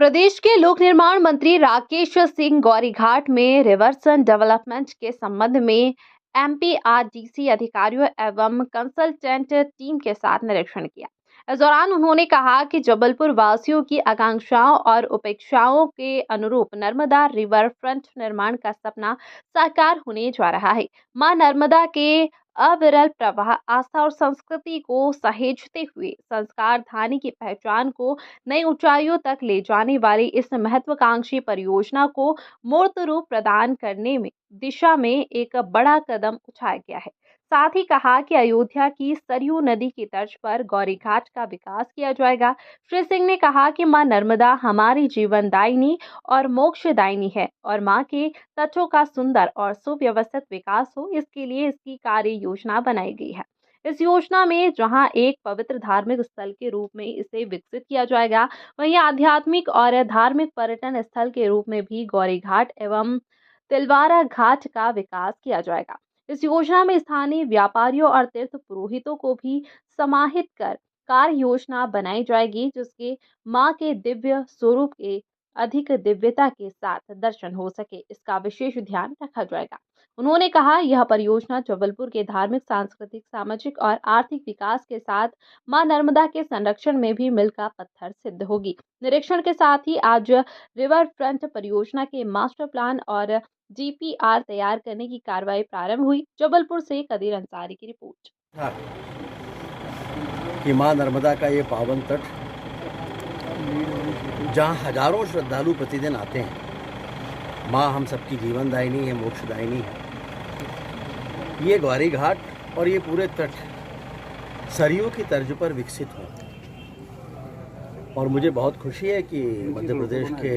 प्रदेश के लोक निर्माण मंत्री राकेश सिंह गौरीघाट में रिवरफ्रंट डेवलपमेंट के संबंध में एमपीआरडीसी अधिकारियों एवं कंसल्टेंट टीम के साथ निरीक्षण किया। इस दौरान उन्होंने कहा कि जबलपुर वासियों की आकांक्षाओं और उपेक्षाओं के अनुरूप नर्मदा रिवर फ्रंट निर्माण का सपना साकार होने जा रहा है। मां नर्मदा के अविरल प्रवाह, आस्था और संस्कृति को सहेजते हुए संस्कार धानी की पहचान को नई ऊंचाइयों तक ले जाने वाली इस महत्वाकांक्षी परियोजना को मूर्त रूप प्रदान करने में दिशा में एक बड़ा कदम उठाया गया है। साथ ही कहा कि अयोध्या की सरयू नदी की तर्ज पर गौरीघाट का विकास किया जाएगा। श्री सिंह ने कहा कि मां नर्मदा हमारी जीवनदायिनी और मोक्षदायिनी है और मां के तटों का सुंदर और सुव्यवस्थित विकास हो, इसके लिए इसकी कार्य योजना बनाई गई है। इस योजना में जहां एक पवित्र धार्मिक स्थल के रूप में इसे विकसित किया जाएगा, वहीं आध्यात्मिक और धार्मिक पर्यटन स्थल के रूप में भी गौरीघाट एवं तिलवारा घाट का विकास किया जाएगा। इस योजना में स्थानीय व्यापारियों और तीर्थ पुरोहितों को भी समाहित कर कार्य योजना बनाई जाएगी, जिसके मां के दिव्य स्वरूप के अधिक दिव्यता के साथ दर्शन हो सके, इसका विशेष ध्यान रखा जाएगा। उन्होंने कहा, यह परियोजना जबलपुर के धार्मिक, सांस्कृतिक, सामाजिक और आर्थिक विकास के साथ मां नर्मदा के संरक्षण में भी मील का पत्थर सिद्ध होगी। निरीक्षण के साथ ही आज रिवर फ्रंट परियोजना के मास्टर प्लान और डीपीआर तैयार करने की कार्रवाई प्रारंभ हुई। जबलपुर से कदीर अंसारी की रिपोर्ट। कि मां नर्मदा का ये पावन तट, जहाँ हजारों श्रद्धालु प्रतिदिन आते हैं, माँ हम सबकी जीवनदायिनी है, मोक्षदायिनी है। ये गौरीघाट और ये पूरे तट सरयू की तर्ज पर विकसित हो, और मुझे बहुत खुशी है कि मध्य प्रदेश के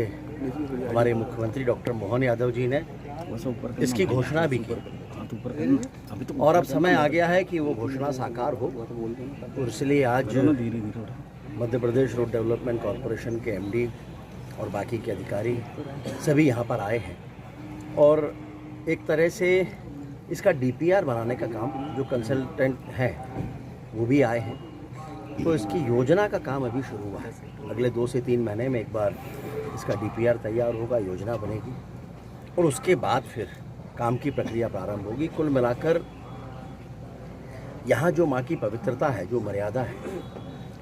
हमारे मुख्यमंत्री डॉक्टर मोहन यादव जी ने इसकी घोषणा भी की, और अब समय आ गया है कि वो घोषणा साकार हो। और इसलिए आज Madhya Pradesh road development corporation के एमडी और बाकी के अधिकारी सभी यहाँ पर आए हैं, और एक तरह से इसका डीपीआर बनाने का काम, जो कंसल्टेंट हैं वो भी आए हैं। तो इसकी योजना का काम अभी शुरू हुआ है। अगले 2 से 3 महीने में एक बार इसका डीपीआर तैयार होगा, योजना बनेगी, और उसके बाद फिर काम की प्रक्रिया प्रारंभ होगी। कुल मिलाकर यहाँ जो माँ की पवित्रता है, जो मर्यादा है,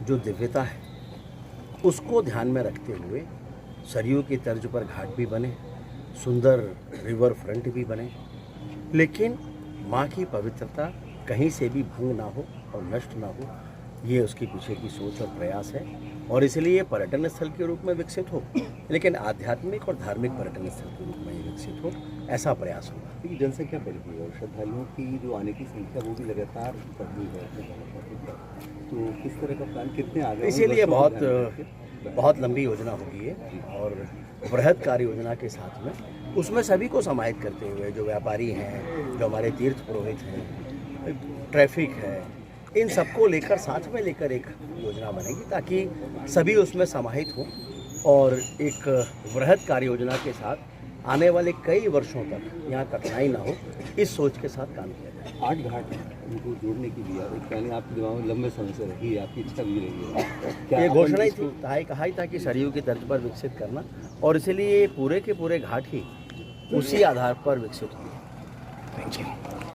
जो दिव्यता है, उसको ध्यान में रखते हुए सरयू की तर्ज पर घाट भी बने, सुंदर रिवर फ्रंट भी बने, लेकिन माँ की पवित्रता कहीं से भी भंग ना हो और नष्ट ना हो। ये उसके पीछे की सोच और प्रयास है, और इसलिए पर्यटन स्थल के रूप में विकसित हो, लेकिन आध्यात्मिक और धार्मिक पर्यटन स्थल के रूप में विकसित हो, ऐसा प्रयास होगा। क्योंकि जनसंख्या बढ़ गई है और श्रद्धालुओं की जो आने की संख्या वो भी लगातार बढ़ रही है, तो किस तरह का प्लान, कितने आ गए? इसीलिए बहुत लंबी योजना होगी है, और बृहद कार्य योजना के साथ में उसमें सभी को समाहित करते हुए, जो व्यापारी हैं, जो हमारे तीर्थ पुरोहित हैं, ट्रैफिक है, इन सबको लेकर साथ में लेकर एक योजना बनेगी, ताकि सभी उसमें समाहित हों, और एक बृहद कार्य योजना के साथ आने वाले कई वर्षों तक यहाँ कठिनाई ना हो, इस सोच के साथ काम किया जाए। 8 घाट उनको जोड़ने की भी एक प्लानिंग आपके दिमाग में लंबे समय से रही है, आपकी इच्छा भी रही है। ये घोषणा ही थी, कहा ही था कि सरयू की तर्ज पर विकसित करना, और इसलिए पूरे के पूरे घाट ही उसी आधार पर विकसित हुए।